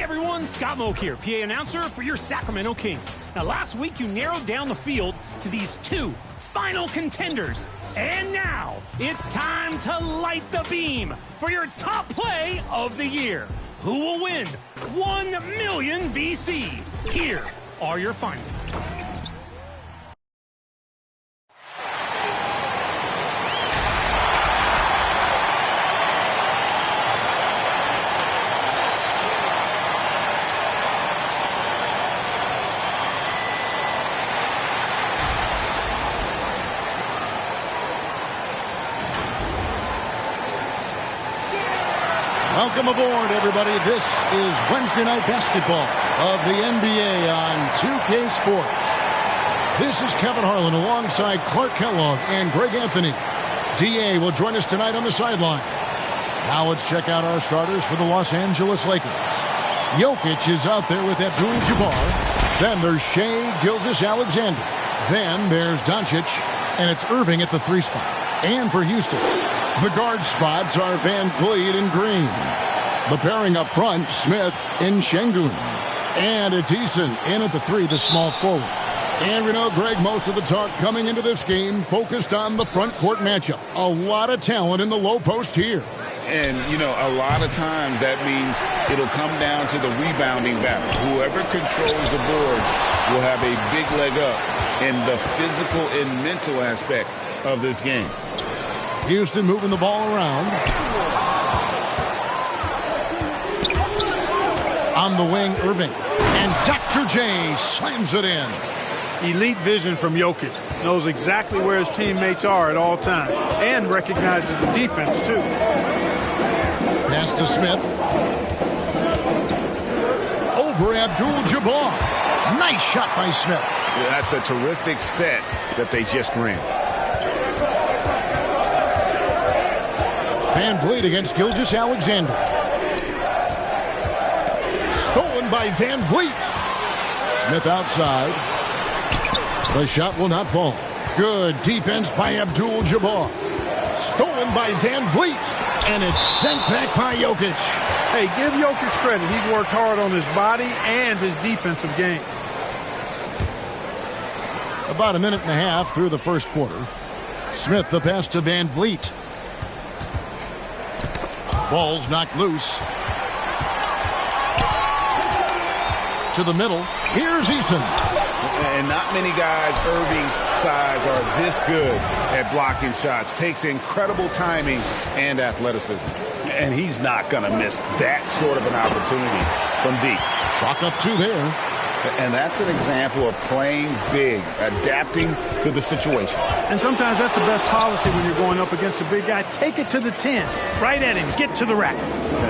everyone, Scott Moak here, PA announcer for your Sacramento Kings. Now, last week you narrowed down the field to these two final contenders. And now, it's time to light the beam for your top play of the year. Who will win 1 million VC? Here are your finalists. Welcome aboard, everybody. This is Wednesday Night Basketball of the NBA on 2K Sports. This is Kevin Harlan alongside Clark Kellogg and Greg Anthony. DA will join us tonight on the sideline. Now let's check out our starters for the Los Angeles Lakers. Jokic is out there with Abdul-Jabbar. Then there's Shai Gilgeous-Alexander. Then there's Doncic, and it's Irving at the 3 spot. And for Houston, the guard spots are Van Vliet and Green. The pairing up front, Smith and Şengün. And it's Eason in at the 3, the small forward. And we know, Greg, most of the talk coming into this game focused on the front court matchup. A lot of talent in the low post here. And, you know, a lot of times that means it'll come down to the rebounding battle. Whoever controls the boards will have a big leg up in the physical and mental aspect of this game. Houston moving the ball around. On the wing, Irving. And Dr. J slams it in. Elite vision from Jokic. Knows exactly where his teammates are at all times. And recognizes the defense, too. Pass to Smith. Over Abdul-Jabbar. Nice shot by Smith. Yeah, that's a terrific set that they just ran. Van Vliet against Gilgeous-Alexander. Stolen by Van Vliet. Smith outside. The shot will not fall. Good defense by Abdul-Jabbar. Stolen by Van Vliet. And it's sent back by Jokic. Hey, give Jokic credit. He's worked hard on his body and his defensive game. About a minute and a half through the first quarter. Smith the pass to Van Vliet. Ball's knocked loose. To the middle. Here's Eason. And not many guys Irving's size are this good at blocking shots. Takes incredible timing and athleticism. And he's not going to miss that sort of an opportunity from deep. Chalk up 2 there. And that's an example of playing big, adapting to the situation. And sometimes that's the best policy when you're going up against a big guy. Take it to the 10. Right at him. Get to the rack.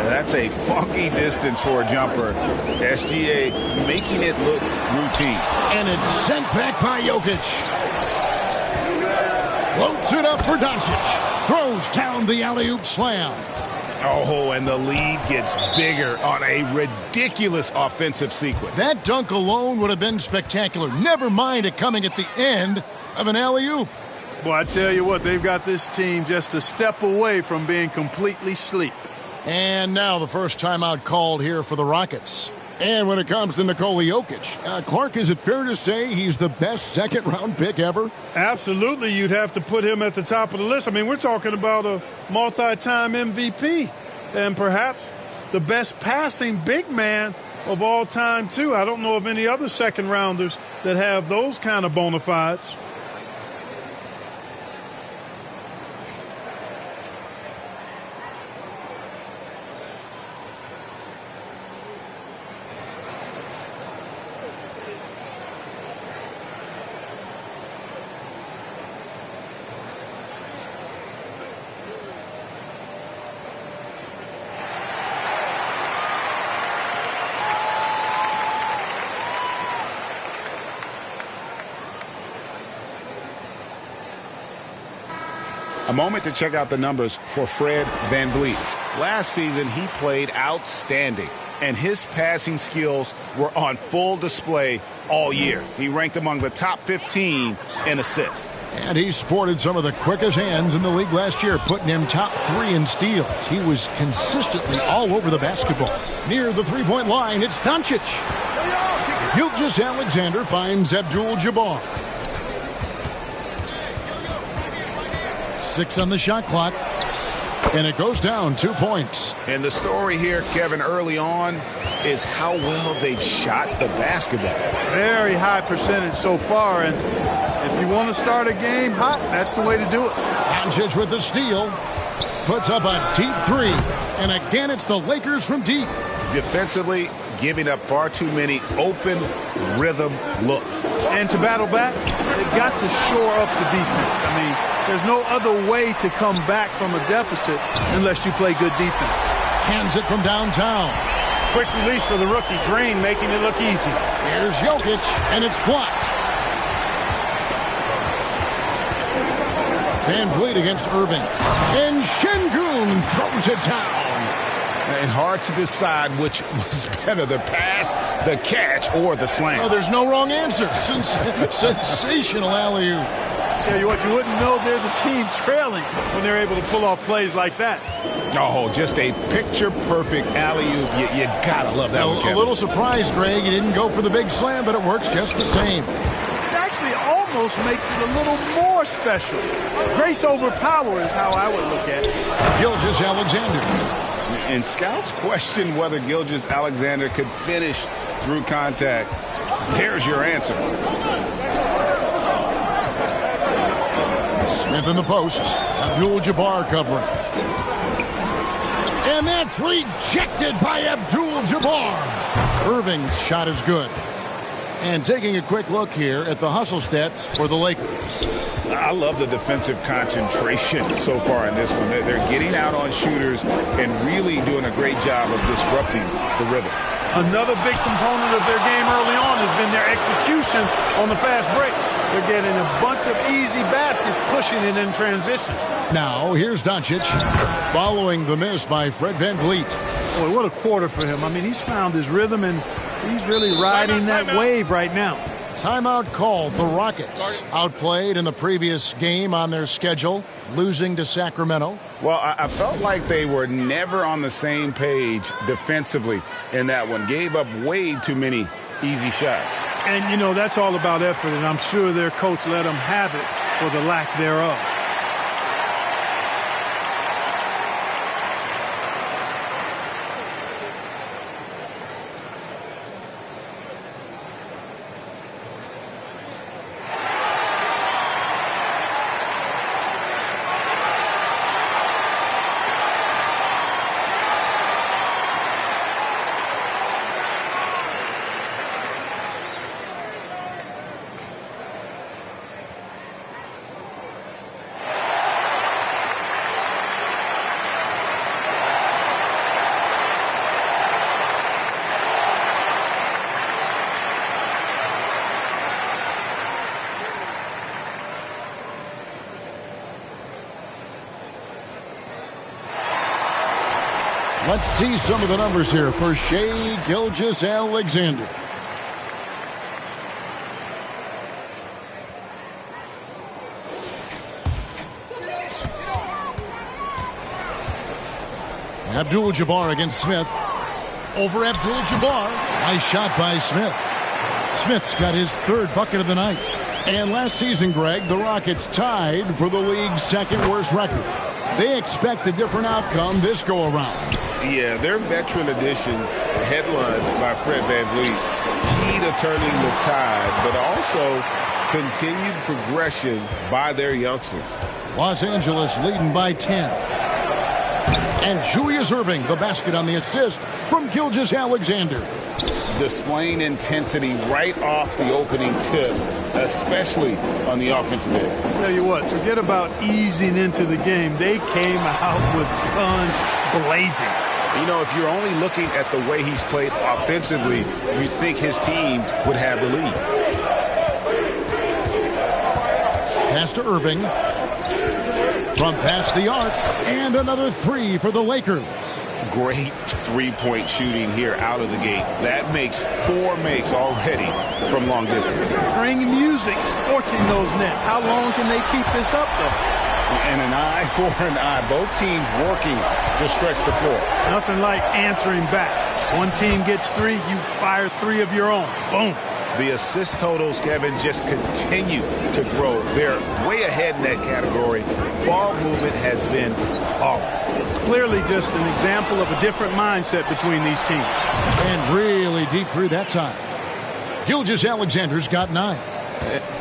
That's a funky distance for a jumper. SGA making it look routine. And it's sent back by Jokic. Floats it up for Doncic. Throws down the alley-oop slam. Oh, and the lead gets bigger on a ridiculous offensive sequence. That dunk alone would have been spectacular. Never mind it coming at the end of an alley-oop. Well, I tell you what, they've got this team just a step away from being completely asleep. And now the first timeout called here for the Rockets. And when it comes to Nikola Jokic, Clark, is it fair to say he's the best second-round pick ever? Absolutely, you'd have to put him at the top of the list. I mean, we're talking about a multi-time MVP and perhaps the best passing big man of all time, too. I don't know of any other second-rounders that have those kind of bona fides. A moment to check out the numbers for Fred VanVleet. Last season, he played outstanding, and his passing skills were on full display all year. He ranked among the top 15 in assists. And he sported some of the quickest hands in the league last year, putting him top 3 in steals. He was consistently all over the basketball. Near the three-point line, it's Doncic. Gilgeous-Alexander finds Abdul-Jabbar. 6 on the shot clock. And it goes down 2 points. And the story here, Kevin, early on is how well they've shot the basketball. Very high percentage so far, and if you want to start a game hot, that's the way to do it. Doncic with the steal. Puts up a deep 3. And again, it's the Lakers from deep. Defensively, giving up far too many open rhythm looks. And to battle back, they've got to shore up the defense. I mean, there's no other way to come back from a deficit unless you play good defense. Hands it from downtown. Quick release for the rookie. Green making it look easy. Here's Jokic, and it's blocked. Van Vliet against Irving. And Şengün throws it down. And hard to decide which was better, the pass, the catch, or the slam. Oh, there's no wrong answer. Sensational alley-oop. Tell you what, you wouldn't know they're the team trailing when they're able to pull off plays like that. Oh, just a picture-perfect alley-oop. You gotta love that one, Kevin. A little surprised, Greg. He didn't go for the big slam, but it works just the same. It actually almost makes it a little more special. Grace over power is how I would look at it. Gilgeous-Alexander. And scouts question whether Gilgeous-Alexander could finish through contact. There's your answer. Smith in the post. Abdul-Jabbar covering. And that's rejected by Abdul-Jabbar. Irving's shot is good. And taking a quick look here at the hustle stats for the Lakers. I love the defensive concentration so far in this one. They're getting out on shooters and really doing a great job of disrupting the rhythm. Another big component of their game early on has been their execution on the fast break. They're getting a bunch of easy baskets, pushing it in transition. Now, here's Doncic, following the miss by Fred Van Vliet. Boy, what a quarter for him. I mean, he's found his rhythm, and he's really riding that wave right now. Timeout called. The Rockets outplayed in the previous game on their schedule, losing to Sacramento. Well, I felt like they were never on the same page defensively in that one. Gave up way too many easy shots. And, you know, that's all about effort, and I'm sure their coach let them have it for the lack thereof. Let's see some of the numbers here for Shai Gilgeous-Alexander. Abdul-Jabbar against Smith. Over Abdul-Jabbar. Nice shot by Smith. Smith's got his third bucket of the night. And last season, Greg, the Rockets tied for the league's second worst record. They expect a different outcome this go-around. Yeah, their veteran additions, headlined by Fred Van Vliet, key to turning the tide, but also continued progression by their youngsters. Los Angeles leading by 10. And Julius Irving, the basket on the assist from Gilgeous-Alexander. Displaying intensity right off the opening tip, especially on the offensive end. Tell you what, forget about easing into the game. They came out with guns blazing. You know, if you're only looking at the way he's played offensively, you'd think his team would have the lead. Pass to Irving. From past the arc. And another three for the Lakers. Great three-point shooting here out of the gate. That makes 4 makes already from long distance. String music scorching those nets. How long can they keep this up, though? And an eye for an eye. Both teams working to stretch the floor. Nothing like answering back. One team gets 3, you fire 3 of your own. Boom. The assist totals, Kevin, just continue to grow. They're way ahead in that category. Ball movement has been flawless. Clearly just an example of a different mindset between these teams. And really deep through that time. Gilgeous-Alexander's got 9.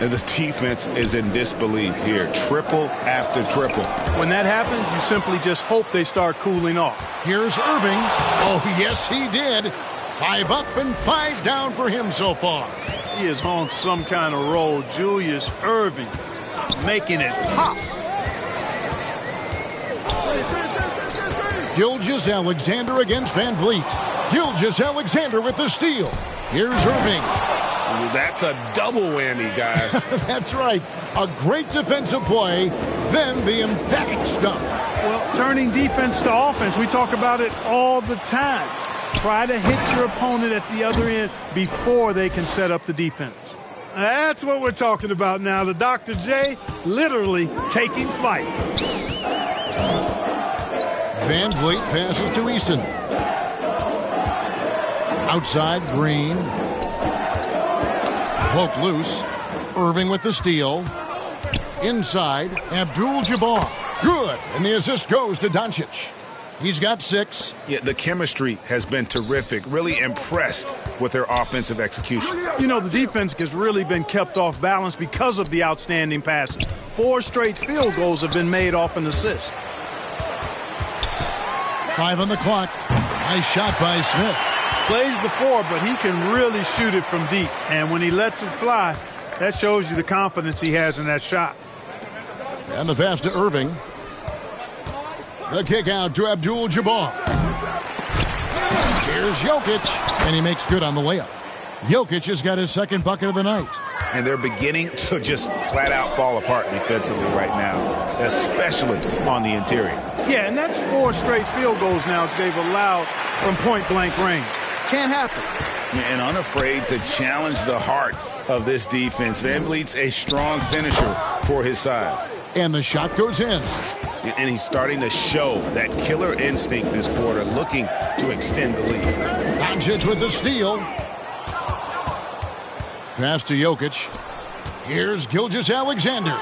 And the defense is in disbelief here. Triple after triple. When that happens, you simply just hope they start cooling off. Here's Irving. Oh, yes, he did. 5 up and 5 down for him so far. He is on some kind of roll. Julius Irving making it pop. Gilgeous-Alexander against Van Vliet. Gilgeous-Alexander with the steal. Here's Irving. That's a double whammy, guys. That's right. A great defensive play, then the emphatic stuff. Well, turning defense to offense, we talk about it all the time. Try to hit your opponent at the other end before they can set up the defense. That's what we're talking about now. The Dr. J literally taking flight. Van Vliet passes to Easton. Outside, Green. Poked loose. Irving with the steal. Inside, Abdul-Jabbar. Good. And the assist goes to Doncic. He's got 6. Yeah, the chemistry has been terrific. Really impressed with their offensive execution. You know, the defense has really been kept off balance because of the outstanding passes. 4 straight field goals have been made off an assist. 5 on the clock. Nice shot by Smith. Plays the 4, but he can really shoot it from deep. And when he lets it fly, that shows you the confidence he has in that shot. And the pass to Irving. The kick out to Abdul-Jabbar. Here's Jokic, and he makes good on the layup. Jokic has got his second bucket of the night. And they're beginning to just flat out fall apart defensively right now, especially on the interior. Yeah, and that's 4 straight field goals now they've allowed from point-blank range. Can't happen. And unafraid to challenge the heart of this defense. Van Vliet's a strong finisher for his size. And the shot goes in. And he's starting to show that killer instinct this quarter, looking to extend the lead. Doncic with the steal. Pass to Jokic. Here's Gilgeous-Alexander.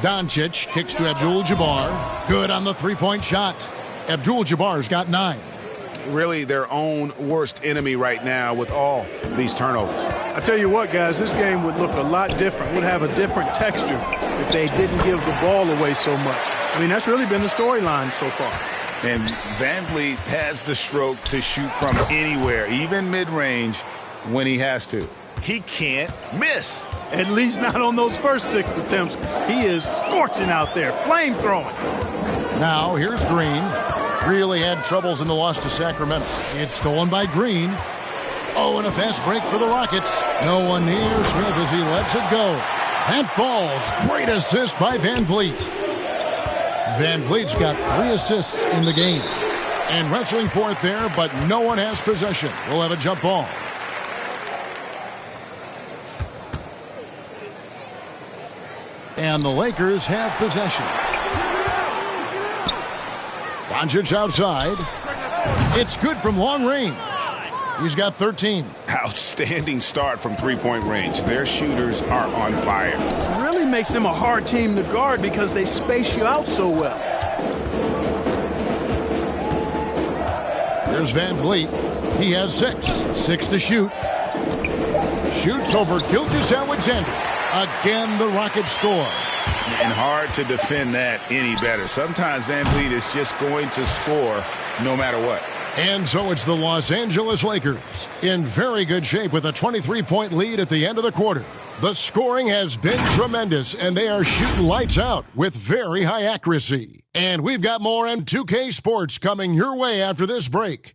Doncic kicks to Abdul-Jabbar. Good on the three-point shot. Abdul-Jabbar's got 9. Really their own worst enemy right now with all these turnovers. I tell you what, guys, this game would look a lot different, would have a different texture if they didn't give the ball away so much. I mean, that's really been the storyline so far. And Van Vliet has the stroke to shoot from anywhere, even mid-range, when he has to. He can't miss. At least not on those first 6 attempts. He is scorching out there, flame-throwing. Now, here's Green. Really had troubles in the loss to Sacramento. It's stolen by Green. Oh, and a fast break for the Rockets. No one near Smith as he lets it go. That falls. Great assist by Van Vliet. Van Vliet's got 3 assists in the game. And wrestling for it there, but no one has possession. We'll have a jump ball. And the Lakers have possession. Doncic outside. It's good from long range. He's got 13. Outstanding start from three-point range. Their shooters are on fire. It really makes them a hard team to guard because they space you out so well. There's Van Vliet. He has 6. 6 to shoot. Shoots over Gilgeous-Alexander. Again, the Rockets score. And hard to defend that any better. Sometimes Van Vliet is just going to score no matter what. And so it's the Los Angeles Lakers in very good shape with a 23-point lead at the end of the quarter. The scoring has been tremendous, and they are shooting lights out with very high accuracy. And we've got more M2K Sports coming your way after this break.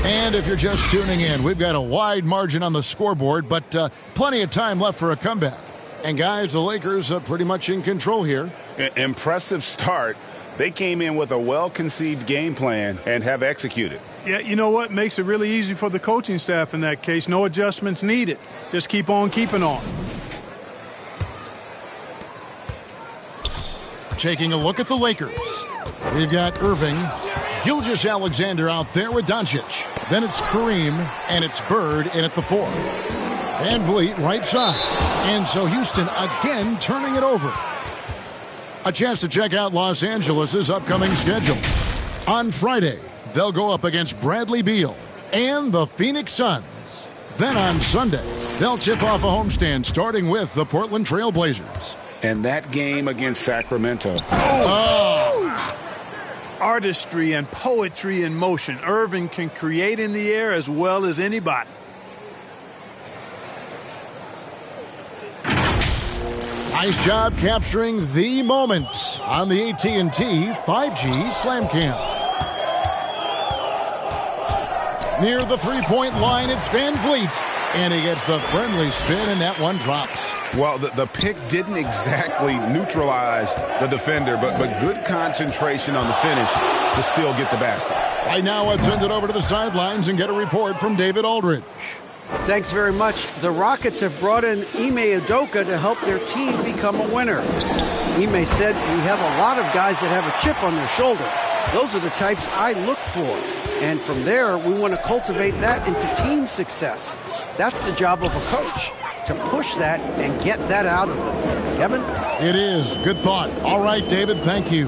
And if you're just tuning in, we've got a wide margin on the scoreboard, but plenty of time left for a comeback. And guys, the Lakers are pretty much in control here. Impressive start. They came in with a well-conceived game plan and have executed. Yeah, you know what? Makes it really easy for the coaching staff in that case. No adjustments needed. Just keep on keeping on. Taking a look at the Lakers. We've got Irving, Gilgeous-Alexander out there with Doncic. Then it's Kareem, and it's Bird in at the 4. Van Vliet right side. And so Houston again turning it over. A chance to check out Los Angeles' upcoming schedule. On Friday, they'll go up against Bradley Beal and the Phoenix Suns. Then on Sunday, they'll tip off a homestand starting with the Portland Trail Blazers. And that game against Sacramento. Artistry and poetry in motion. Irving can create in the air as well as anybody. Nice job capturing the moment on the AT&T 5G Slam Cam. Near the three-point line, it's Van Vliet. And he gets the friendly spin, and that one drops. Well, the pick didn't exactly neutralize the defender, but good concentration on the finish to still get the basket. Right now, let's send it over to the sidelines and get a report from David Aldridge. Thanks very much. The Rockets have brought in Ime Udoka to help their team become a winner. Ime said, "We have a lot of guys that have a chip on their shoulder. Those are the types I look for. And from there, we want to cultivate that into team success. That's the job of a coach, to push that and get that out of them." Kevin? It is. Good thought. All right, David, thank you.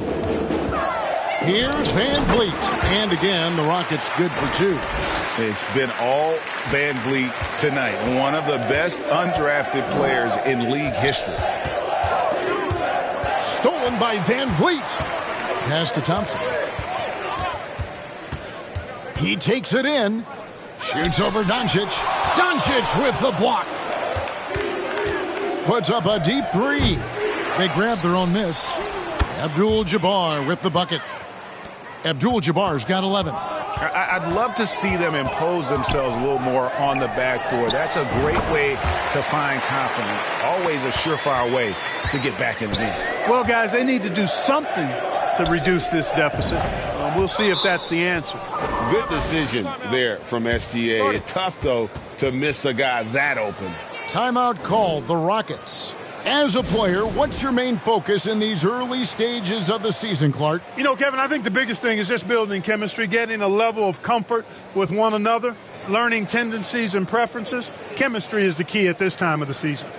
Here's Van Vliet. And again, the Rockets good for 2. It's been all Van Vliet tonight. One of the best undrafted players in league history. Stolen by Van Vliet. Pass to Thompson. He takes it in. Shoots over Doncic. Doncic with the block. Puts up a deep 3. They grab their own miss. Abdul-Jabbar with the bucket. Abdul-Jabbar's got 11. I'd love to see them impose themselves a little more on the backboard. That's a great way to find confidence. Always a surefire way to get back in the game. Well, guys, they need to do something to reduce this deficit. We'll see if that's the answer. Good decision there from SGA. Tough, though, to miss a guy that open. Timeout called, the Rockets. As a player, what's your main focus in these early stages of the season, Clark? You know, Kevin, I think the biggest thing is just building chemistry, getting a level of comfort with one another, learning tendencies and preferences. Chemistry is the key at this time of the season.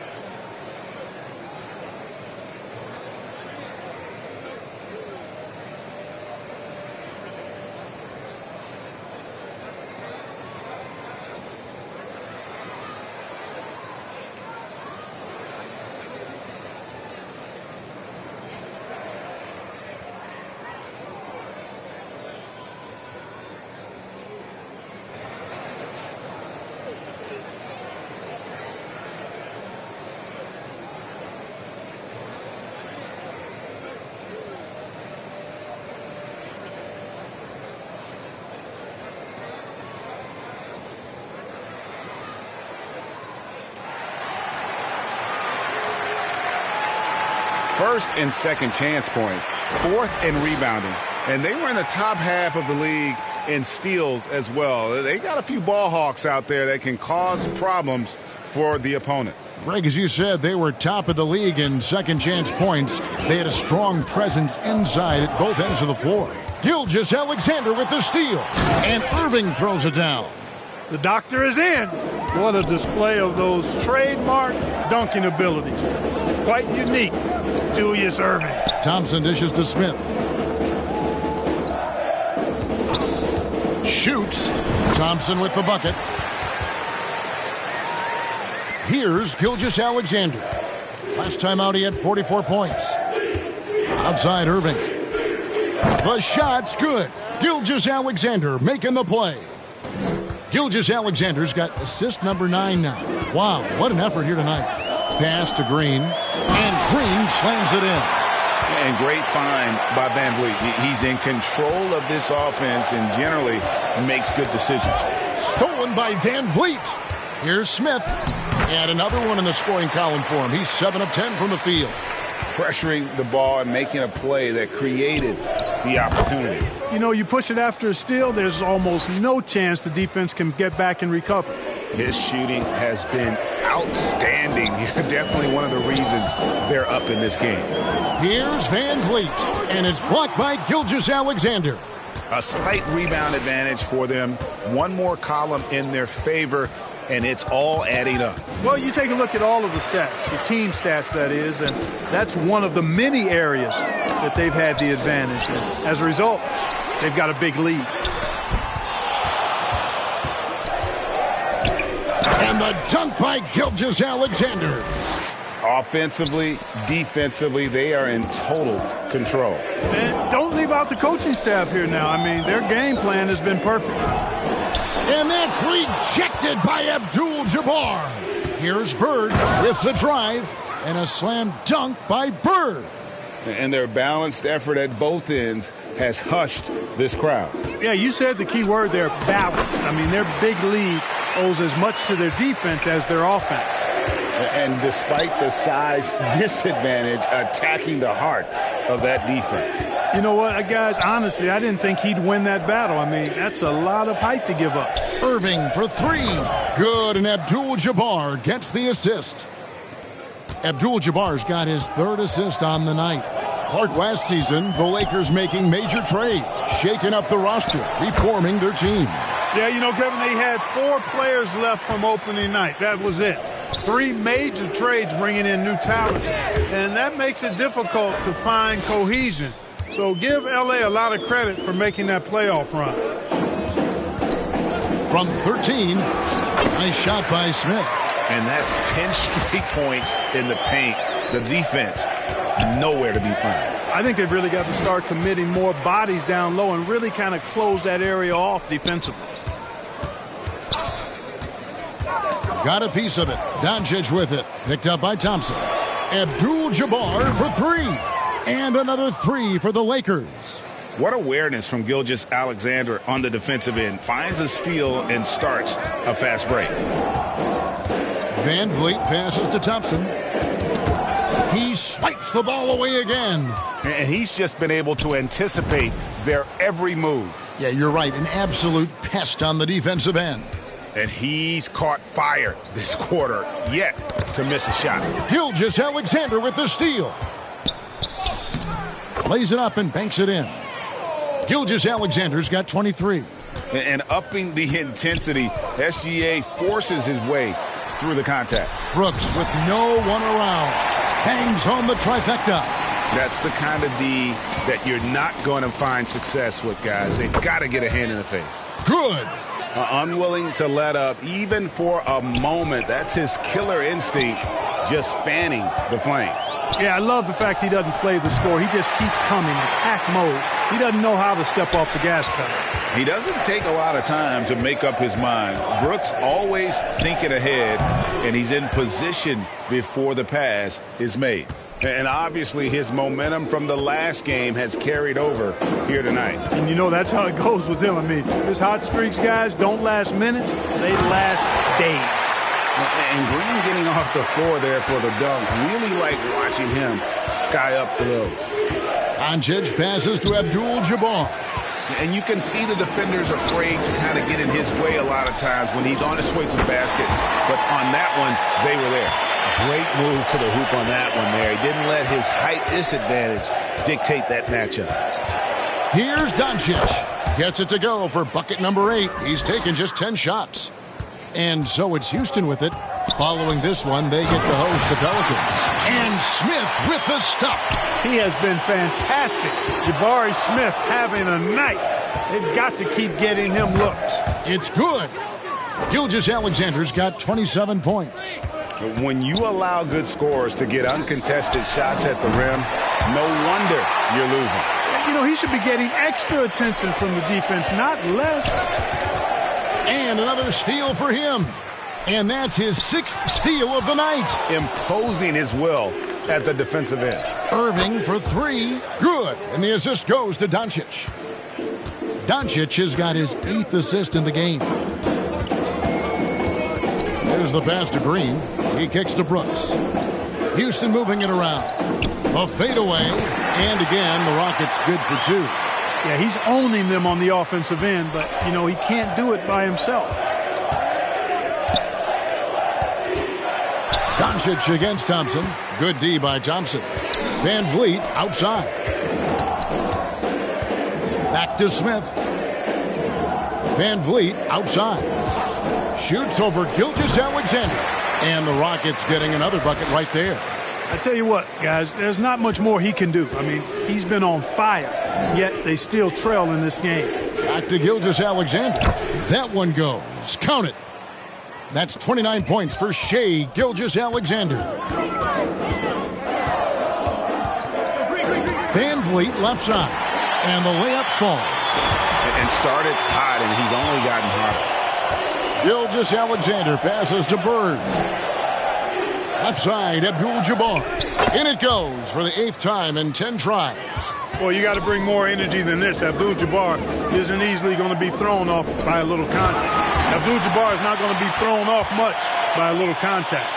First and second chance points. Fourth in rebounding. And they were in the top half of the league in steals as well. They got a few ball hawks out there that can cause problems for the opponent. Greg, as you said, they were top of the league in second chance points. They had a strong presence inside at both ends of the floor. Gilgeous-Alexander with the steal. And Irving throws it down. The doctor is in. What a display of those trademark dunking abilities. Quite unique. Julius Irving. Thompson dishes to Smith. Shoots. Thompson with the bucket. Here's Gilgeous-Alexander. Last time out, he had 44 points. Outside Irving. The shot's good. Gilgeous-Alexander making the play. Gilgeous-Alexander's got assist number 9 now. Wow, what an effort here tonight. Pass to Green. And Green slams it in. And great find by Van Vliet. He's in control of this offense and generally makes good decisions. Stolen by Van Vliet. Here's Smith. And another one in the scoring column for him. He's 7 of 10 from the field. Pressuring the ball and making a play that created the opportunity. You know, you push it after a steal, there's almost no chance the defense can get back and recover. His shooting has been outstanding. Definitely one of the reasons they're up in this game. Here's Van Vliet, and it's blocked by Gilgeous-Alexander. A slight rebound advantage for them. One more column in their favor, and it's all adding up. Well, you take a look at all of the stats, the team stats, that is, and that's one of the many areas that they've had the advantage. And as a result, they've got a big lead. And the dunk by Gilgeous-Alexander. Offensively, defensively, they are in total control. And don't leave out the coaching staff here now. I mean, their game plan has been perfect. And that's rejected by Abdul-Jabbar. Here's Bird with the drive and a slam dunk by Bird. And their balanced effort at both ends has hushed this crowd. Yeah, you said the key word there, balanced. I mean, their big lead owes as much to their defense as their offense. And despite the size disadvantage, attacking the heart of that defense. You know what, guys, honestly, I didn't think he'd win that battle. I mean, that's a lot of height to give up. Irving for three. Good, and Abdul-Jabbar gets the assist. Abdul-Jabbar's got his third assist on the night. Clark, last season, the Lakers making major trades, shaking up the roster, reforming their team. Yeah, you know, Kevin, they had 4 players left from opening night. That was it. 3 major trades bringing in new talent. And that makes it difficult to find cohesion. So give L.A. a lot of credit for making that playoff run. From 13, nice shot by Smith. And that's 10 straight points in the paint. The defense, nowhere to be found. I think they've really got to start committing more bodies down low and really kind of close that area off defensively. Got a piece of it. Doncic with it. Picked up by Thompson. Abdul-Jabbar for 3. And another 3 for the Lakers. What awareness from Gilgeous-Alexander on the defensive end. Finds a steal and starts a fast break. Van Vliet passes to Thompson. He swipes the ball away again. And he's just been able to anticipate their every move. Yeah, you're right. An absolute pest on the defensive end. And he's caught fire this quarter, yet to miss a shot. Gilgeous-Alexander with the steal. Lays it up and banks it in. Gilgeous-Alexander's got 23. And upping the intensity, SGA forces his way through the contact. Brooks with no one around. Hangs on the trifecta. That's the kind of D that you're not going to find success with, guys. They've got to get a hand in the face. Good. Unwilling to let up, even for a moment. That's his killer instinct, just fanning the flames. Yeah, I love the fact he doesn't play the score. He just keeps coming, attack mode. He doesn't know how to step off the gas pedal. He doesn't take a lot of time to make up his mind. Brooks always thinking ahead, and he's in position before the pass is made. And obviously his momentum from the last game has carried over here tonight. And you know that's how it goes with him. I mean, his hot streaks, guys, don't last minutes. They last days. And Green getting off the floor there for the dunk. Really like watching him sky up for those. Doncic passes to Abdul-Jabbar. And you can see the defenders afraid to kind of get in his way a lot of times when he's on his way to the basket. But on that one, they were there. Great move to the hoop on that one there. He didn't let his height disadvantage dictate that matchup. Here's Doncic. Gets it to go for bucket number 8. He's taken just 10 shots. And so it's Houston with it. Following this one, they get to host the Pelicans. And Smith with the stuff. He has been fantastic. Jabari Smith having a night. They've got to keep getting him looks. It's good. Gilgeous-Alexander's got 27 points. When you allow good scorers to get uncontested shots at the rim, no wonder you're losing. You know, he should be getting extra attention from the defense, not less. And another steal for him. And that's his 6th steal of the night. Imposing his will at the defensive end. Irving for three. Good. And the assist goes to Doncic. Doncic has got his 8th assist in the game. There's the pass to Green. He kicks to Brooks. Houston moving it around. A fadeaway. And again, the Rockets good for two. Yeah, he's owning them on the offensive end, but, you know, he can't do it by himself. Doncic against Thompson. Good D by Thompson. Van Vliet outside. Back to Smith. Van Vliet outside. Shoots over Gilgeous-Alexander. And the Rockets getting another bucket right there. I tell you what, guys, there's not much more he can do. I mean, he's been on fire, yet they still trail in this game. Back to Gilgeous-Alexander. That one goes. Count it. That's 29 points for Shai Gilgeous-Alexander. Van Vliet left side. And the layup falls. And started hot, and he's only gotten hotter. Gilgeous-Alexander passes to Bird. Left side, Abdul-Jabbar. In it goes for the 8th time in 10 tries. Well, you got to bring more energy than this. Abdul-Jabbar isn't easily going to be thrown off by a little contact. Abdul-Jabbar is not going to be thrown off much by a little contact.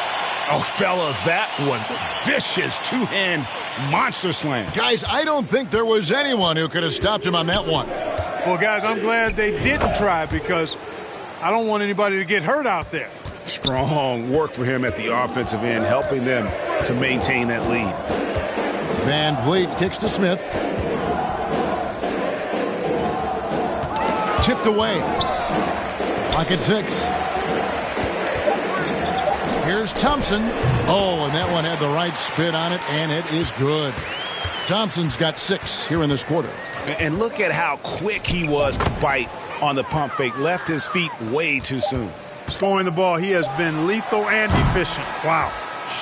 Oh, fellas, that was a vicious two-hand monster slam. Guys, I don't think there was anyone who could have stopped him on that one. Well, guys, I'm glad they didn't try because I don't want anybody to get hurt out there. Strong work for him at the offensive end, helping them to maintain that lead. Van Vliet kicks to Smith. Tipped away. Clock at 6. Here's Thompson. Oh, and that one had the right spin on it, and it is good. Thompson's got 6 here in this quarter. And look at how quick he was to bite on the pump fake. Left his feet way too soon. Scoring the ball, he has been lethal and efficient. Wow.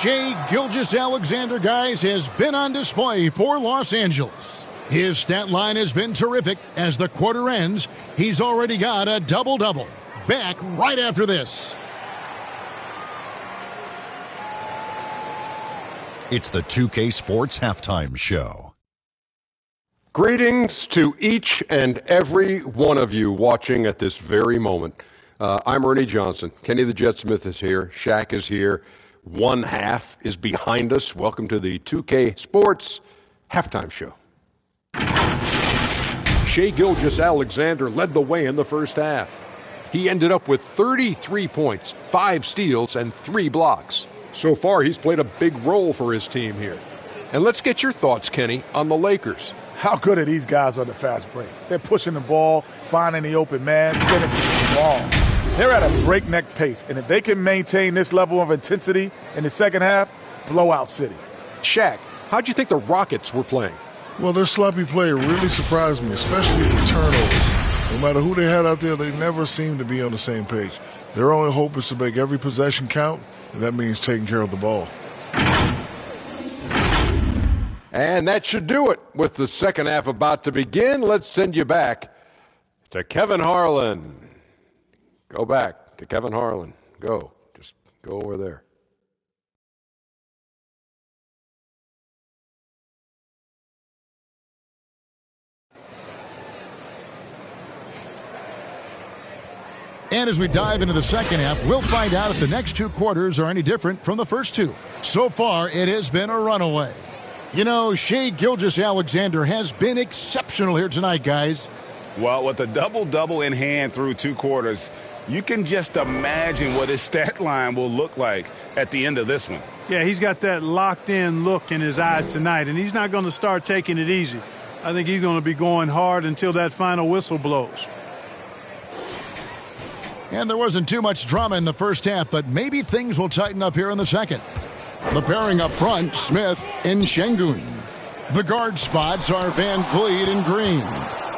Shai Gilgeous-Alexander, guys, has been on display for Los Angeles. His stat line has been terrific. As the quarter ends, he's already got a double-double. Back right after this. It's the 2K Sports Halftime Show. Greetings to each and every one of you watching at this very moment. I'm Ernie Johnson. Kenny the Jet Smith is here. Shaq is here. One half is behind us. Welcome to the 2K Sports Halftime Show. Shai Gilgeous-Alexander led the way in the first half. He ended up with 33 points, 5 steals, and 3 blocks. So far, he's played a big role for his team here. And let's get your thoughts, Kenny, on the Lakers. How good are these guys on the fast break? They're pushing the ball, finding the open man, finishing strong. They're at a breakneck pace, and if they can maintain this level of intensity in the second half, blowout city. Shaq, how'd you think the Rockets were playing? Well, their sloppy play really surprised me, especially the turnovers. No matter who they had out there, they never seemed to be on the same page. Their only hope is to make every possession count, and that means taking care of the ball. And that should do it. With the second half about to begin, let's send you back to Kevin Harlan. Go back to Kevin Harlan. Go. Just go over there. And as we dive into the second half, we'll find out if the next 2 quarters are any different from the first 2. So far, it has been a runaway. You know, Shai Gilgeous-Alexander has been exceptional here tonight, guys. Well, with a double-double in hand through 2 quarters, you can just imagine what his stat line will look like at the end of this one. Yeah, he's got that locked-in look in his eyes tonight, and he's not going to start taking it easy. I think he's going to be going hard until that final whistle blows. And there wasn't too much drama in the first half, but maybe things will tighten up here in the second. The pairing up front, Smith and Şengün. The guard spots are Van Vliet and Green.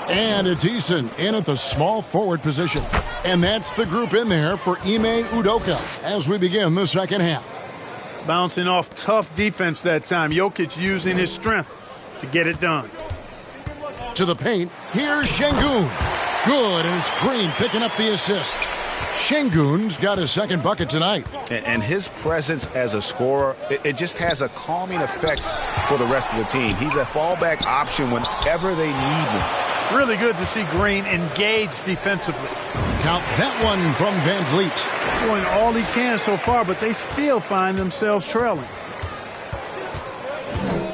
And it's Eason in at the small forward position. And that's the group in there for Ime Udoka as we begin the second half. Bouncing off tough defense that time. Jokic using his strength to get it done. To the paint, here's Şengün. Good, and it's Green picking up the assist. Şengün's got his second bucket tonight. And his presence as a scorer, it just has a calming effect for the rest of the team. He's a fallback option whenever they need him. Really good to see Green engaged defensively. Count that one from Van Vliet. Doing all he can so far, but they still find themselves trailing.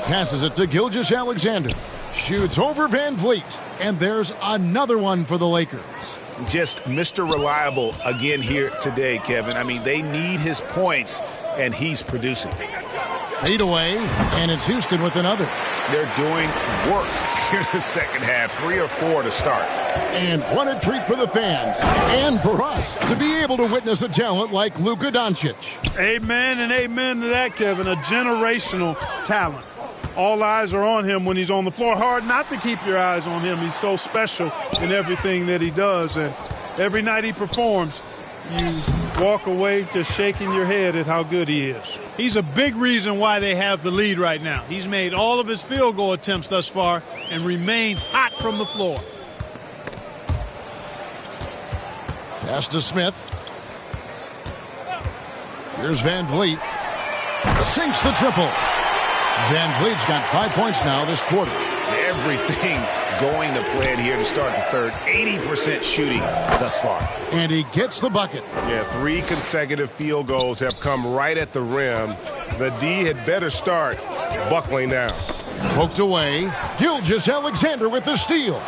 Passes it to Gilgeous-Alexander. Shoots over Van Vliet. And there's another one for the Lakers. Just Mr. Reliable again here today, Kevin. I mean, they need his points, and he's producing. Fade away, and it's Houston with another. They're doing work here in the second half. 3 or 4 to start. And what a treat for the fans and for us to be able to witness a talent like Luka Doncic. Amen and amen to that, Kevin. A generational talent. All eyes are on him when he's on the floor. Hard not to keep your eyes on him. He's so special in everything that he does. And every night he performs, you walk away just shaking your head at how good he is. He's a big reason why they have the lead right now. He's made all of his field goal attempts thus far and remains hot from the floor. Pass to Smith. Here's Van Vliet. Sinks the triple. Van Vliet's got 5 points now this quarter. Everything going to plan here to start the third. 80% shooting thus far. And he gets the bucket. Yeah, 3 consecutive field goals have come right at the rim. The D had better start buckling down. Poked away. Gilgeous-Alexander with the steal.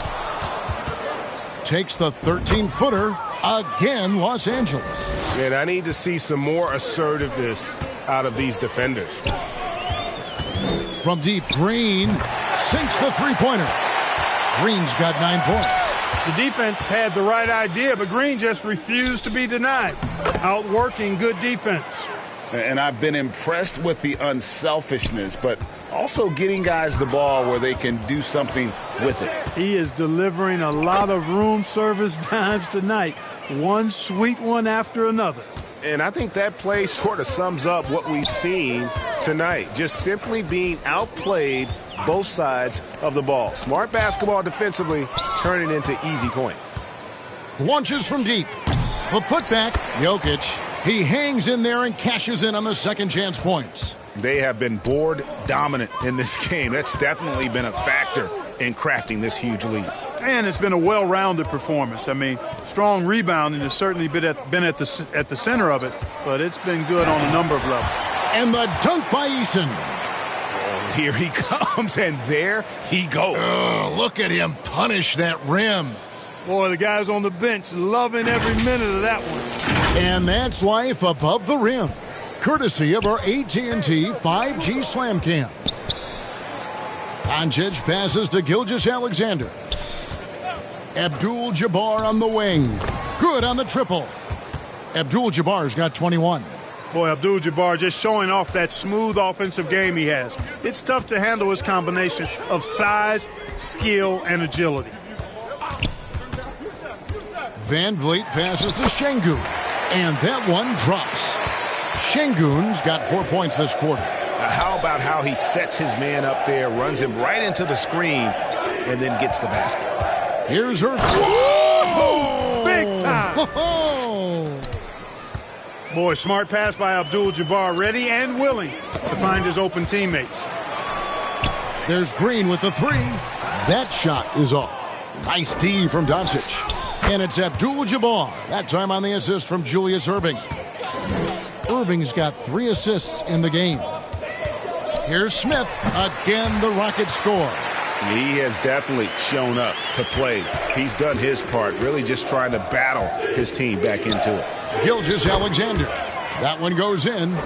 Takes the 13-footer. Again, Los Angeles. And I need to see some more assertiveness out of these defenders. From deep, Green sinks the three-pointer. Green's got 9 points. The defense had the right idea, but Green just refused to be denied. Outworking good defense. And I've been impressed with the unselfishness, but also getting guys the ball where they can do something with it. He is delivering a lot of room service dimes tonight. One sweet one after another. And I think that play sort of sums up what we've seen tonight. Just simply being outplayed both sides of the ball. Smart basketball defensively, turning into easy points. Launches from deep. The putback, Jokic. He hangs in there and cashes in on the second chance points. They have been board dominant in this game. That's definitely been a factor in crafting this huge lead. And it's been a well-rounded performance. I mean, strong rebounding has certainly been at the center of it, but it's been good on a number of levels. And the dunk by Eason. Here he comes, and there he goes. Look at him punish that rim. Boy, the guys on the bench loving every minute of that one. And that's life above the rim, courtesy of our AT&T 5G Slam Cam. Doncic passes to Gilgeous-Alexander. Abdul-Jabbar on the wing. Good on the triple. Abdul-Jabbar's got 21. Boy, Abdul-Jabbar just showing off that smooth offensive game he has. It's tough to handle his combination of size, skill, and agility. Van Vliet passes to Şengün. And that one drops. Şengün's got 4 points this quarter. How about how he sets his man up there, runs him right into the screen, and then gets the basket. Here's her. Whoa! Big time! Boy, smart pass by Abdul-Jabbar, ready and willing to find his open teammates. There's Green with the three. That shot is off. Nice D from Doncic. And it's Abdul-Jabbar. That time on the assist from Julius Erving. Irving's got 3 assists in the game. Here's Smith. Again, the Rockets score. He has definitely shown up to play. He's done his part, really just trying to battle his team back into it. Gilgeous-Alexander. That one goes in.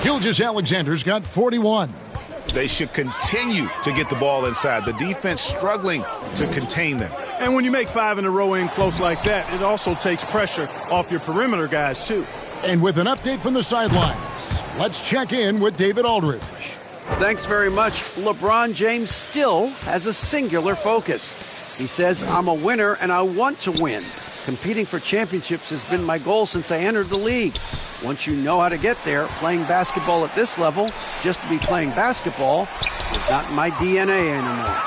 Gilgeous-Alexander's got 41. They should continue to get the ball inside. The defense struggling to contain them. And when you make 5 in a row in close like that, it also takes pressure off your perimeter guys, too. And with an update from the sidelines, let's check in with David Aldridge. Thanks very much. LeBron James still has a singular focus. He says, I'm a winner and I want to win. Competing for championships has been my goal since I entered the league. Once you know how to get there, playing basketball at this level, just to be playing basketball, is not my DNA anymore.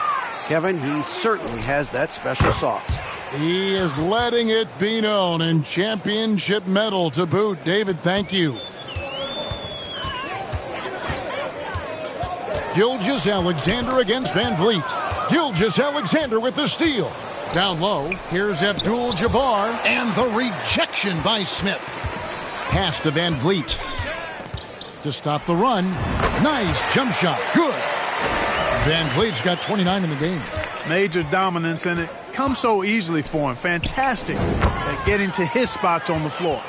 Kevin, he certainly has that special sauce. He is letting it be known, and championship medal to boot. David, thank you. Gilgeous-Alexander against Van Vliet. Gilgeous-Alexander with the steal. Down low, here's Abdul-Jabbar, and the rejection by Smith. Pass to Van Vliet to stop the run. Nice jump shot. Good. Van Vliet's got 29 in the game. Major dominance, and it comes so easily for him. Fantastic at getting to his spots on the floor.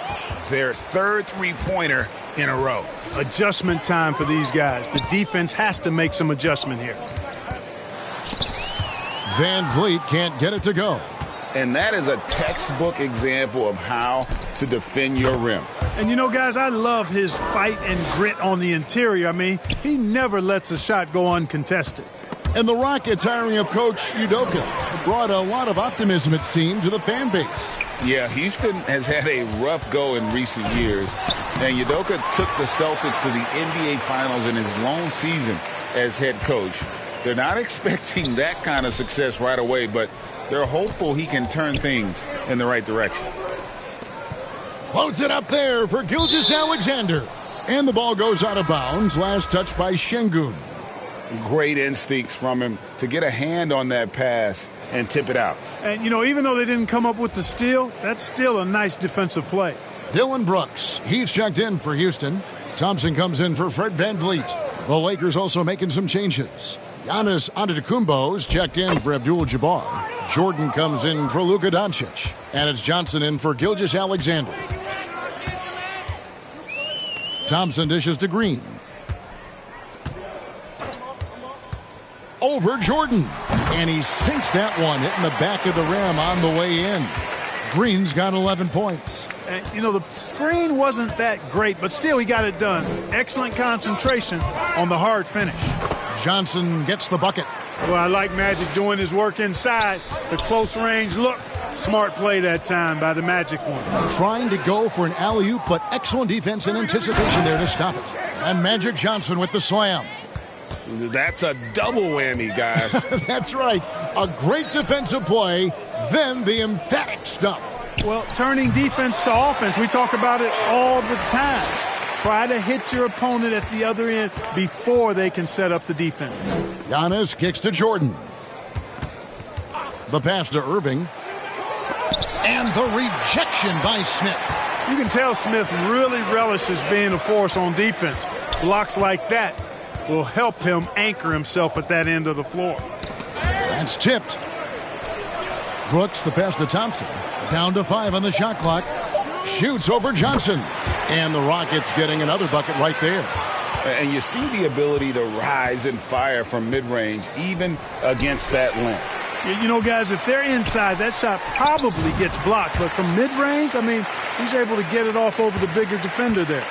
Their third three-pointer in a row. Adjustment time for these guys. The defense has to make some adjustment here. Van Vliet can't get it to go. And that is a textbook example of how to defend your rim. And you know, guys, I love his fight and grit on the interior. I mean, he never lets a shot go uncontested. And the Rockets hiring of Coach Udoka brought a lot of optimism, it seemed, to the fan base. Yeah, Houston has had a rough go in recent years. And Udoka took the Celtics to the NBA Finals in his lone season as head coach. They're not expecting that kind of success right away, but they're hopeful he can turn things in the right direction. Floats it up there for Gilgeous-Alexander. And the ball goes out of bounds. Last touch by Şengün. Great instincts from him to get a hand on that pass and tip it out. And, you know, even though they didn't come up with the steal, that's still a nice defensive play. Dillon Brooks, he's checked in for Houston. Thompson comes in for Fred Van Vliet. The Lakers also making some changes. Giannis Antetokounmpo's checked in for Abdul-Jabbar. Jordan comes in for Luka Doncic. And it's Johnson in for Gilgeous-Alexander. Thompson dishes to Green. Over Jordan. And he sinks that one, hitting the back of the rim on the way in. Green's got 11 points. And, you know, the screen wasn't that great, but still he got it done. Excellent concentration on the hard finish. Johnson gets the bucket. Well, I like Magic doing his work inside. The close range look. Smart play that time by the Magic one. Trying to go for an alley-oop, but excellent defense and anticipation there to stop it. And Magic Johnson with the slam. That's a double whammy, guys. That's right. A great defensive play, then the emphatic stuff. Well, turning defense to offense, we talk about it all the time. Try to hit your opponent at the other end before they can set up the defense. Giannis kicks to Jordan. The pass to Irving. And the rejection by Smith. You can tell Smith really relishes being a force on defense. Blocks like that will help him anchor himself at that end of the floor. That's tipped. Brooks, the pass to Thompson. Down to 5 on the shot clock. Shoots over Johnson. And the Rockets getting another bucket right there. And you see the ability to rise and fire from mid-range, even against that length. You know, guys, if they're inside, that shot probably gets blocked. But from mid-range, I mean, he's able to get it off over the bigger defender there.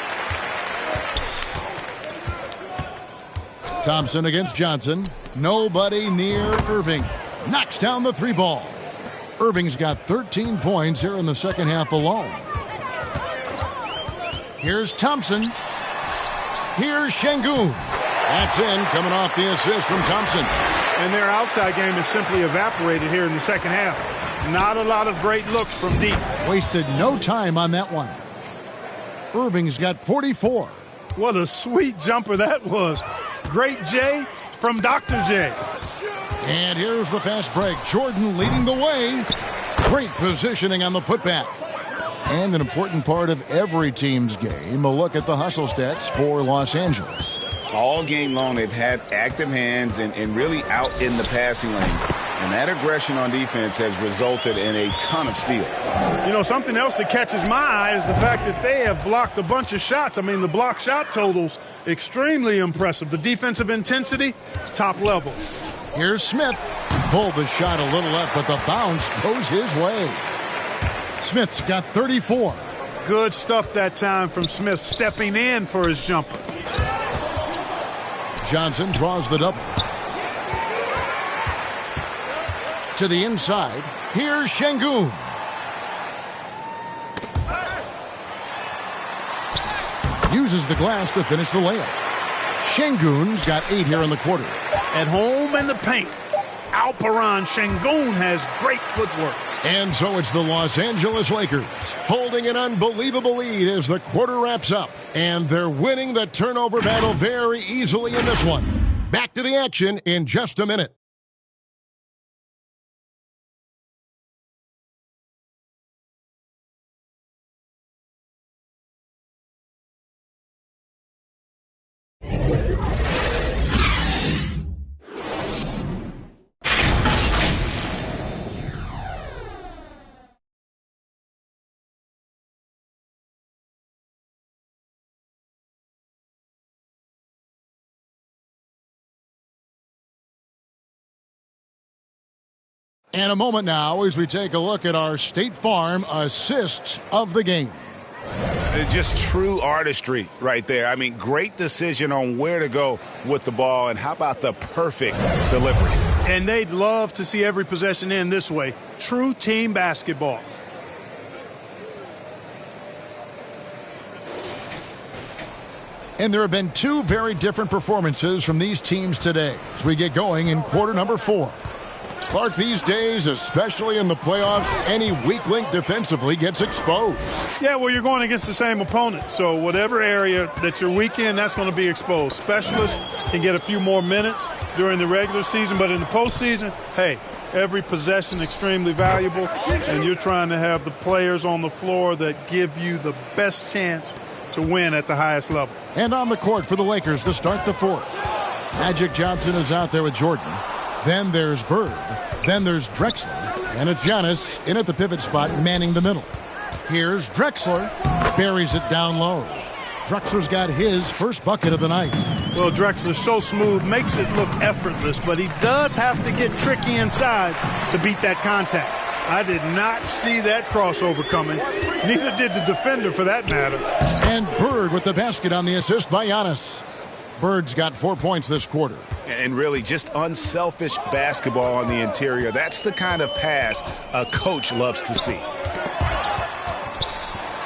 Thompson against Johnson. Nobody near Irving. Knocks down the 3 ball. Irving's got 13 points here in the second half alone. Here's Thompson. Here's Şengün. That's in, coming off the assist from Thompson. And their outside game is simply evaporated here in the second half. Not a lot of great looks from deep. Wasted no time on that one. Irving's got 44. What a sweet jumper that was. Great J from Dr. J. And here's the fast break. Jordan leading the way. Great positioning on the putback. And an important part of every team's game, a look at the hustle stats for Los Angeles. All game long, they've had active hands and really out in the passing lanes. And that aggression on defense has resulted in a ton of steals. You know, something else that catches my eye is the fact that they have blocked a bunch of shots. I mean, the block shot totals, extremely impressive. The defensive intensity, top level. Here's Smith. Pulled the shot a little left, but the bounce goes his way. Smith's got 34. Good stuff that time from Smith, stepping in for his jumper. Johnson draws the double. To the inside. Here's Şengün. Uses the glass to finish the layup. Şengün's got 8 here in the quarter. At home in the paint. Alperen Şengün has great footwork. And so it's the Los Angeles Lakers holding an unbelievable lead as the quarter wraps up. And they're winning the turnover battle very easily in this one. Back to the action in just a minute. And a moment now as we take a look at our State Farm assists of the game. It's just true artistry right there. I mean, great decision on where to go with the ball, and how about the perfect delivery? And they'd love to see every possession end this way. True team basketball. And there have been two very different performances from these teams today as we get going in quarter number 4. Clark, these days, especially in the playoffs, any weak link defensively gets exposed. Yeah, well, you're going against the same opponent. So whatever area that you're weak in, that's going to be exposed. Specialists can get a few more minutes during the regular season, but in the postseason, hey, every possession extremely valuable, and you're trying to have the players on the floor that give you the best chance to win at the highest level. And on the court for the Lakers to start the fourth. Magic Johnson is out there with Jordan. Then there's Bird. Then there's Drexler. And it's Giannis in at the pivot spot, manning the middle. Here's Drexler. Buries it down low. Drexler's got his first bucket of the night. Well, Drexler's so smooth, makes it look effortless, but he does have to get tricky inside to beat that contact. I did not see that crossover coming. Neither did the defender, for that matter. And Bird with the basket on the assist by Giannis. Bird's got 4 points this quarter. And really just unselfish basketball on the interior. That's the kind of pass a coach loves to see.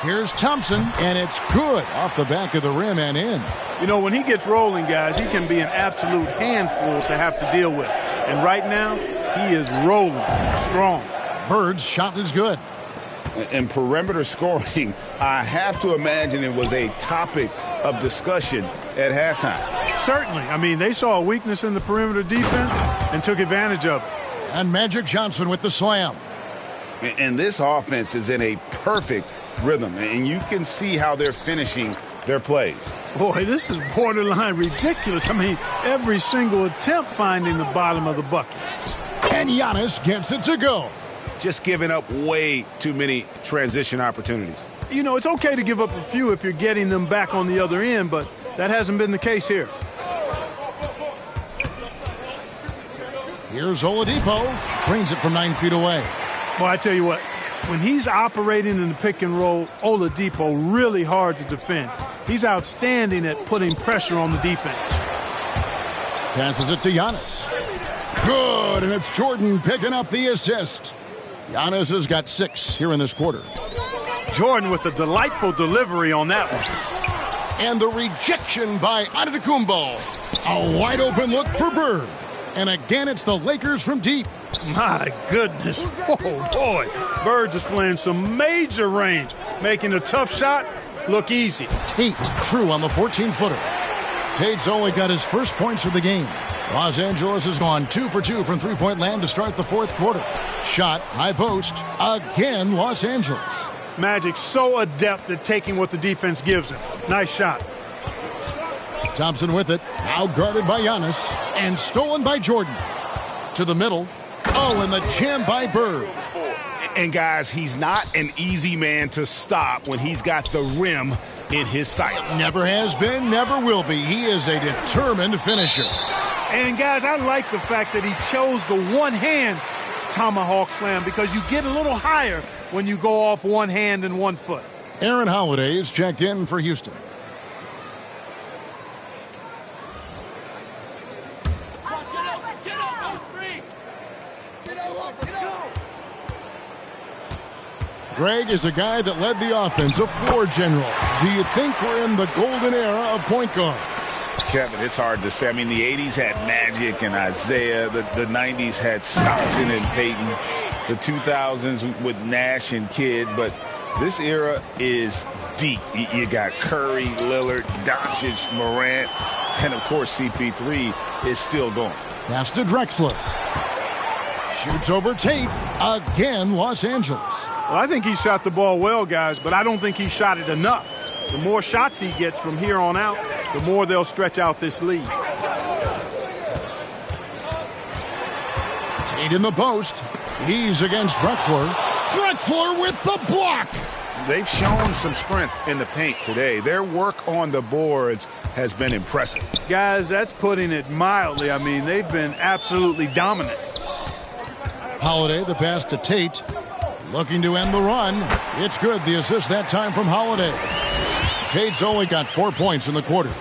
Here's Thompson, and it's good off the back of the rim and in. You know, when he gets rolling, guys, he can be an absolute handful to have to deal with. And right now, he is rolling strong. Bird's shot is good. And perimeter scoring, I have to imagine it was a topic of discussion at halftime. Certainly. I mean, they saw a weakness in the perimeter defense and took advantage of it. And Magic Johnson with the slam. And this offense is in a perfect rhythm, and you can see how they're finishing their plays. Boy, this is borderline ridiculous. I mean, every single attempt finding the bottom of the bucket. And Giannis gets it to go. Just giving up way too many transition opportunities. You know, it's okay to give up a few if you're getting them back on the other end, but that hasn't been the case here. Here's Oladipo. Trains it from 9 feet away. Well, I tell you what, when he's operating in the pick and roll, Oladipo really hard to defend. He's outstanding at putting pressure on the defense. Passes it to Giannis. Good, and it's Jordan picking up the assist. Giannis has got 6 here in this quarter. Jordan with a delightful delivery on that one. And the rejection by Antetokounmpo. A wide open look for Bird. And again, it's the Lakers from deep. My goodness. Oh, boy. Bird displaying some major range, making a tough shot look easy. Tate true on the 14-footer. Tate's only got his first points of the game. Los Angeles has gone 2 for 2 from three-point land to start the fourth quarter. Shot, high post, again Los Angeles. Magic so adept at taking what the defense gives him. Nice shot. Thompson with it, now guarded by Giannis, and stolen by Jordan. To the middle. Oh, and the jam by Bird. And guys, he's not an easy man to stop when he's got the rim in his sights. Never has been, never will be. He is a determined finisher. And guys, I like the fact that he chose the one-hand tomahawk slam because you get a little higher when you go off one hand and 1 foot. Aaron Holiday is checked in for Houston. Greg is a guy that led the offense, a floor general. Do you think we're in the golden era of point guards? Kevin, it's hard to say. I mean, the 80s had Magic and Isaiah. The 90s had Stockton and Peyton. The 2000s with Nash and Kidd. But this era is deep. You got Curry, Lillard, Doncic, Morant. And, of course, CP3 is still going. Pass to Drexler. Shoots over Tate. Again, Los Angeles. Well, I think he shot the ball well, guys, but I don't think he shot it enough. The more shots he gets from here on out, the more they'll stretch out this lead. Tate in the post. He's against Drexler. Drexler with the block. They've shown some strength in the paint today. Their work on the boards has been impressive. Guys, that's putting it mildly. I mean, they've been absolutely dominant. Holiday, the pass to Tate. Looking to end the run. It's good. The assist that time from Holiday. Tate's only got 4 points in the quarter.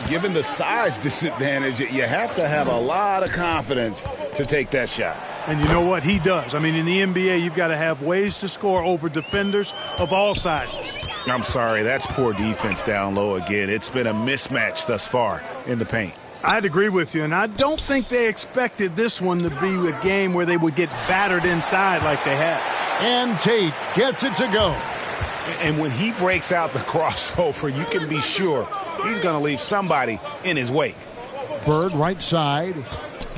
Given the size disadvantage, you have to have a lot of confidence to take that shot. And you know what? He does. I mean, in the NBA, you've got to have ways to score over defenders of all sizes. I'm sorry, that's poor defense down low again. It's been a mismatch thus far in the paint. I'd agree with you, and I don't think they expected this one to be a game where they would get battered inside like they have. And Tate gets it to go. And when he breaks out the crossover, you can be sure he's going to leave somebody in his wake. Bird right side.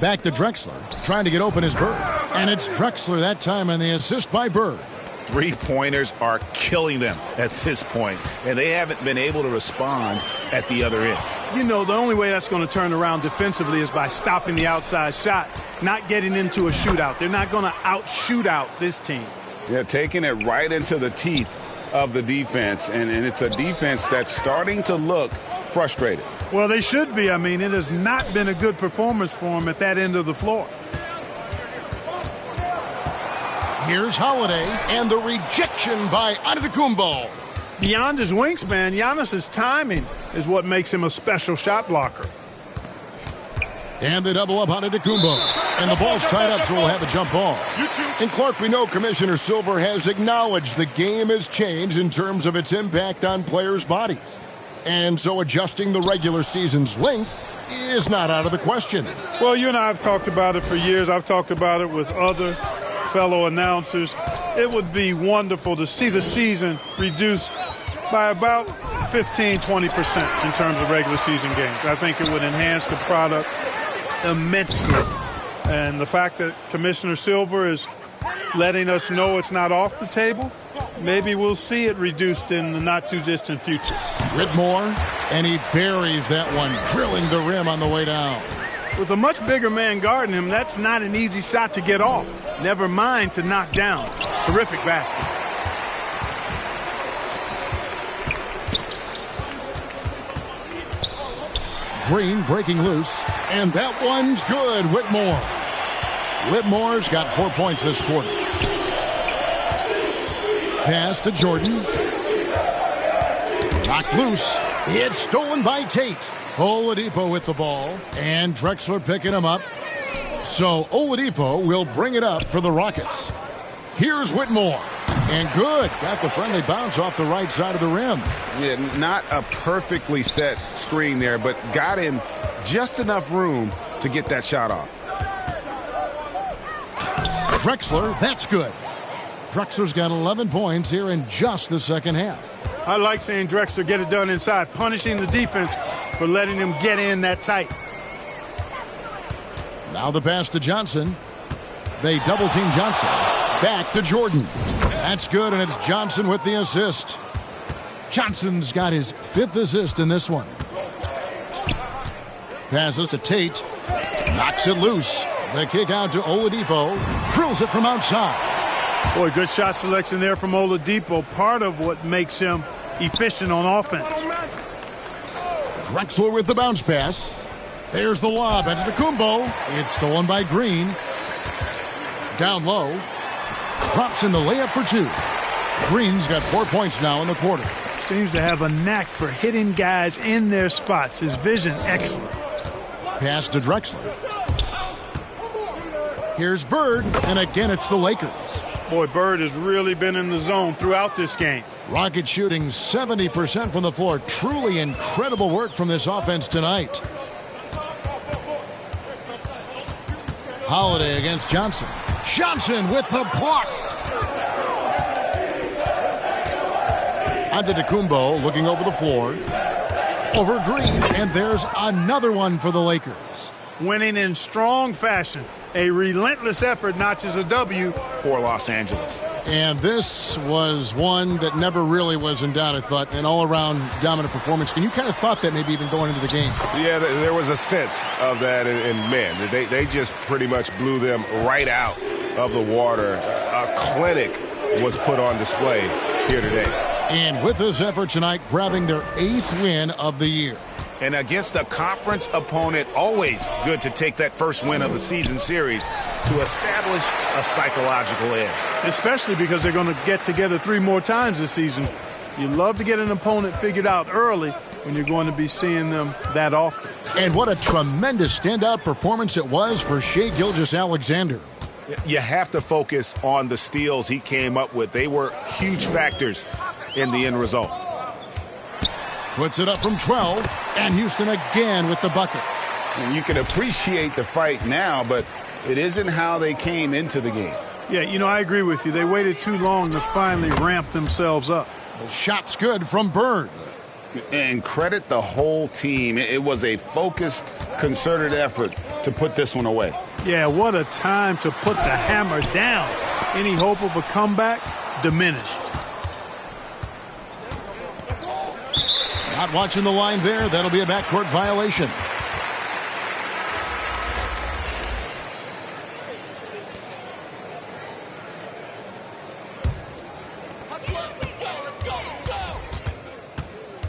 Back to Drexler. Trying to get open is Bird. And it's Drexler that time on the assist by Bird. Three-pointers are killing them at this point, and they haven't been able to respond at the other end. You know, the only way that's going to turn around defensively is by stopping the outside shot, not getting into a shootout. They're not going to out-shoot out this team. They're taking it right into the teeth of the defense, and it's a defense that's starting to look frustrated. Well, they should be. I mean, it has not been a good performance for them at that end of the floor. Here's Holiday, and the rejection by Antetokounmpo. Beyond his wingspan, Giannis's timing is what makes him a special shot blocker. And the double up on Antetokounmpo. And the ball's tied up, so we'll have a jump ball. And Clark, we know Commissioner Silver has acknowledged the game has changed in terms of its impact on players' bodies. And so adjusting the regular season's length is not out of the question. Well, you and I have talked about it for years. I've talked about it with other fellow announcers. It would be wonderful to see the season reduced by about 15-20% in terms of regular season games. I think it would enhance the product immensely. And the fact that Commissioner Silver is letting us know it's not off the table, maybe we'll see it reduced in the not-too-distant future. Whitmore, and he buries that one, drilling the rim on the way down. With a much bigger man guarding him, that's not an easy shot to get off. Never mind to knock down. Terrific basket. Green breaking loose, and that one's good. Whitmore. Whitmore's got 4 points this quarter. Pass to Jordan. Knocked loose. It's stolen by Tate. Oladipo with the ball, and Drexler picking him up. So Oladipo will bring it up for the Rockets. Here's Whitmore. And good. Got the friendly bounce off the right side of the rim. Yeah, not a perfectly set screen there, but got him just enough room to get that shot off. Drexler, that's good. Drexler's got 11 points here in just the second half. I like seeing Drexler get it done inside, punishing the defense for letting him get in that tight. Now the pass to Johnson. They double-team Johnson. Back to Jordan. That's good, and it's Johnson with the assist. Johnson's got his 5th assist in this one. Passes to Tate. Knocks it loose. The kick out to Oladipo. Drills it from outside. Boy, good shot selection there from Oladipo. Part of what makes him efficient on offense. Drexler with the bounce pass. There's the lob into Antetokounmpo. It's stolen by Green. Down low. Drops in the layup for 2. Green's got 4 points now in the quarter. Seems to have a knack for hitting guys in their spots. His vision, excellent. Pass to Drexler. Here's Bird, and again it's the Lakers. Boy, Bird has really been in the zone throughout this game. Rockets shooting 70% from the floor. Truly incredible work from this offense tonight. Holiday against Johnson. Johnson with the block. Antetokounmpo looking over the floor. over Green, and there's another one for the Lakers. Winning in strong fashion. A relentless effort notches a W for Los Angeles. And this was one that never really was in doubt, I thought, an all-around dominant performance. And you kind of thought that maybe even going into the game. Yeah, there was a sense of that, and man, they just pretty much blew them right out of the water. A clinic was put on display here today. And with this effort tonight, grabbing their 8th win of the year. And against a conference opponent, always good to take that first win of the season series to establish a psychological edge. Especially because they're going to get together 3 more times this season. You love to get an opponent figured out early when you're going to be seeing them that often. And what a tremendous standout performance it was for Shai Gilgeous-Alexander. You have to focus on the steals he came up with. They were huge factors in the end result. Puts it up from 12, and Houston again with the bucket. And you can appreciate the fight now, but it isn't how they came into the game. Yeah, I agree with you. They waited too long to finally ramp themselves up. The shot's good from Bird. And credit the whole team. It was a focused, concerted effort to put this one away. Yeah, what a time to put the hammer down. Any hope of a comeback diminished. Not watching the line there. That'll be a backcourt violation.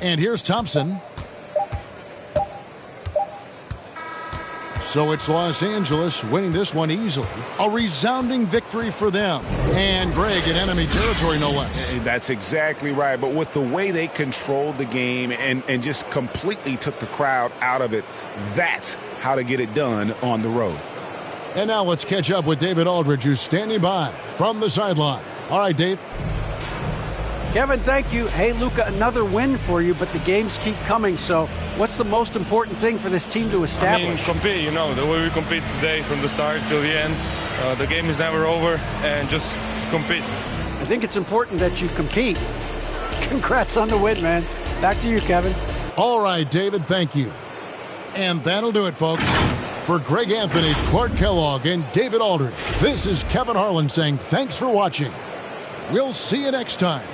And here's Thompson. So it's Los Angeles winning this one easily. A resounding victory for them. And Greg in enemy territory, no less. That's exactly right. But with the way they controlled the game and just completely took the crowd out of it, that's how to get it done on the road. And now let's catch up with David Aldridge, who's standing by from the sideline. All right, Dave. Kevin, thank you. Hey, Luka, another win for you, but the games keep coming. So what's the most important thing for this team to establish? Compete, the way we compete today from the start till the end. The game is never over, and just compete. I think it's important that you compete. Congrats on the win, man. Back to you, Kevin. All right, David, thank you. And that'll do it, folks. For Greg Anthony, Clark Kellogg, and David Aldridge, this is Kevin Harlan saying thanks for watching. We'll see you next time.